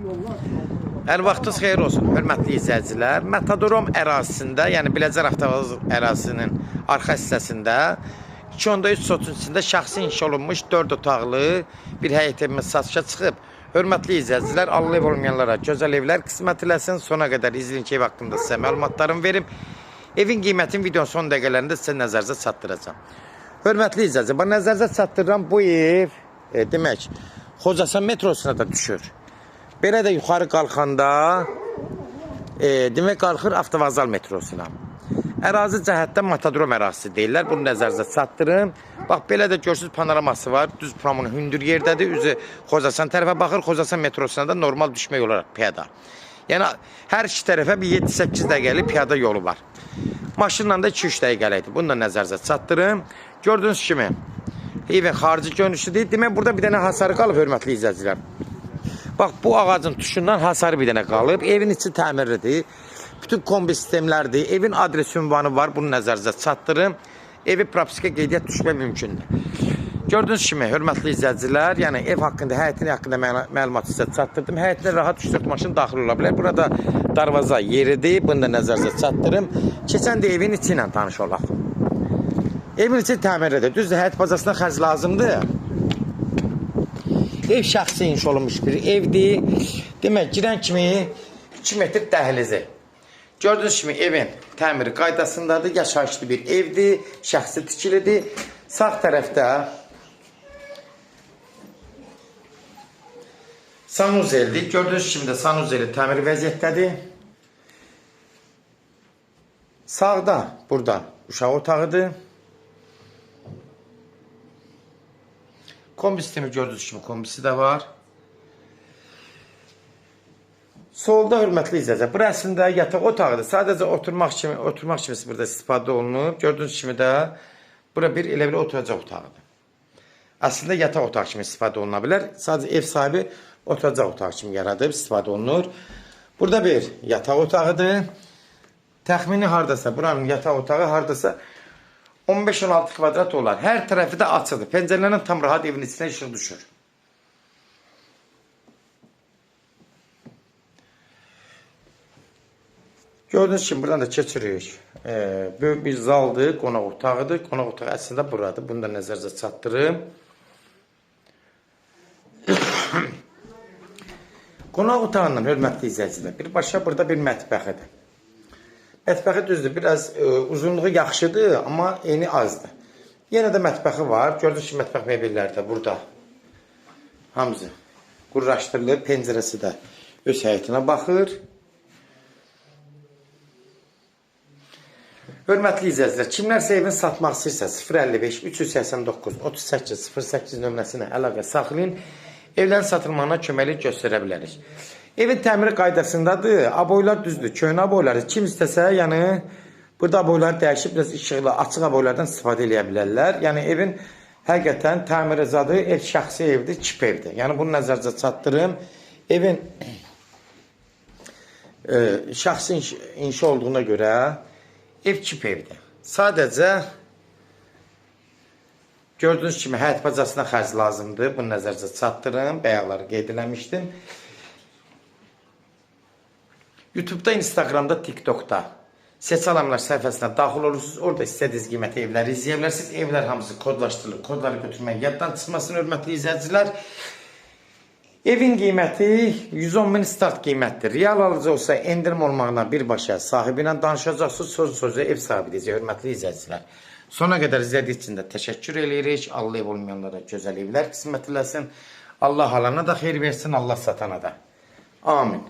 Hər vaxtınız xeyir olsun, hörmətli izləyicilər. Metadorom ərazisində, yəni Biləcər avtovaz ərazisinin arxa hissəsində 2.3 sotun içində şəxsi inşa olunmuş 4 otaqlı bir həyət evimiz satışa çıxıb. Hörmətli izləyicilər, Allah ev olmayanlara gözəl evlər qismət eləsin. Sona qədər izləyin ki, ev haqqında sizə məlumatlarımı verim. Evin qiymətini videonun son dəqiqələrində sizə nəzərinizə çatdıracağam. Hörmətli izləyicilər, nəzərinizə çatdırıram bu ev, demək, Xocasan metrosuna da düşür. Belə də yuxarı qalxanda, demək qalxır avtovazal metrosuna. Ərazi cəhətdən Metadorom ərazisi deyirlər. Bunu nəzərinizə çatdırım. Bax, belə də görsünüz panoraması var. Düz promunun hündür yerdədir. Üzü Xocasan tərəfə baxır. Xocasan metrosuna da normal düşmək olaraq piyada. Yəni, hər iki tərəfə bir 7-8 dəqiqəlik piyada yolu var. Maşınla da 2-3 dəqiqəlikdir. Bunu da nəzərinizə çatdırım. Gördüyünüz kimi, evin xarici görünüşüdür. Demək, burada bir dənə hasarı qalıb, hörmətli izləyicilər. Bax, bu ağacın tuşundan hasarı bir dənə qalıb. Evin içi təmirlidir. Bütün kombi sistemlərdir. Evin adres ünvanı var. Bunu nəzərinizə çatdırım. Evi propiska qeydiyyat düşmək mümkündür. Gördüyünüz kimi, hörmətli izləyicilər, yəni ev haqqında, həyətin haqqında məlumat sizə çatdırdım. Həyətinə rahat 3-4 maşın daxil ola bilər. Burada darvaza yeridir. Bunu da nəzərinizə çatdırım. Keçən də evin içi ilə tanış olaq. Evin içi təmirlidir. Düzdür, həyət bazasına xərc lazımdır. Ev şəxsi inşa olunmuş bir evdir. Demək, girən kimi 2 metr dəhlizi. Gördüyünüz kimi evin təmiri qaydasındadır. Yaşayışlı bir evdir. Şəxsi tikilidir. Sağ tərəfdə sanuzeldir. Gördüyünüz kimi də sanuzeli təmir vəziyyətdədir. Sağda burada uşaq otağıdır. Kombi sistemi gördüyünüz kimi kombisi də var. Solda hörmətli izləyicilər, bu əslində yataq otağıdır. Sadəcə oturmaq kimi burada istifadə olunub. Gördüyünüz kimi də bura bir elə bir oturacaq otağıdır. Əslində yataq otağı kimi istifadə oluna bilər. Sadəcə ev sahibi oturacaq otağı kimi yaradıb istifadə olunur. Burada bir yataq otağıdır. Təxmini hardasa, buranın yataq otağı hardasa 15-16 kvadrat olar. Hər tərəfi də açıqdır. Pəncərələrdən tam rahat evin içinə işıq düşür. Gördüyünüz kimi buradan da keçirik. Böyük bir zaldır, qonaq otağıdır. Qonaq otağı əslində buradır. Bunu da nəzərinizə çatdırım. Qonaq otağından hörmətli izləyicilər, birbaşa burada bir mətbəxidir. Mətbəxi düzdür, biraz uzunluğu yaxşıdır, amma eni azdır. Yenə də mətbəxi var. Gördüyünüz kimi mətbəx mebelləri də burada. Hamısı qurraşdırılır. Pəncərəsi də öz həyətinə baxır. Hörmətli izləyicilər, kimlərsə evini satmaq istəyirsə 055 389 38 08 nömrəsinə əlaqə saxlayın. Evlərin satılmağına köməklik göstərə bilərik. Evin təmiri qaydasındadır. Aboylar düzdür. Köhnə aboyları kim istəsə, yəni burada aboylar dəyişib, biraz işıqlı, açıq aboylardan istifadə edə bilərlər. Yəni evin həqiqətən təmiri zadı, ev şəxsi evdir, çip evdir. Yəni bunu nəzərinizə çatdırım. Evin şəxsi inşa olduğuna görə ev çip evdir. Sadəcə gördüyünüz kimi həyət bacasına xərc lazımdır. Bunu nəzərinizə çatdırım. Bəyaqları qeyd eləmişdim. YouTube'da, Instagram'da, TikTok'da Seç Alamlar səhifəsinə daxil olursunuz. Orada istədiyiniz qiymətə evləri izləyə bilərsiniz. Evlər hamısı kodlaşdırılır. Kodları götürmək yaddan çıxmasın, hörmətli izləyicilər. Evin qiyməti 110 min start qiymətdir. Real alıcı olsa endirim olmağına birbaşa sahibi ilə danışacaqsınız. Söz-sözü ev sahibi deyəcək, hörmətli izləyicilər. Sona qədər izlədiyi üçün də təşəkkür edirik. Allah ev olmayanlara gözəl evlər qismət eləsin. Allah alana da xeyir versin, Allah satana da. Amin.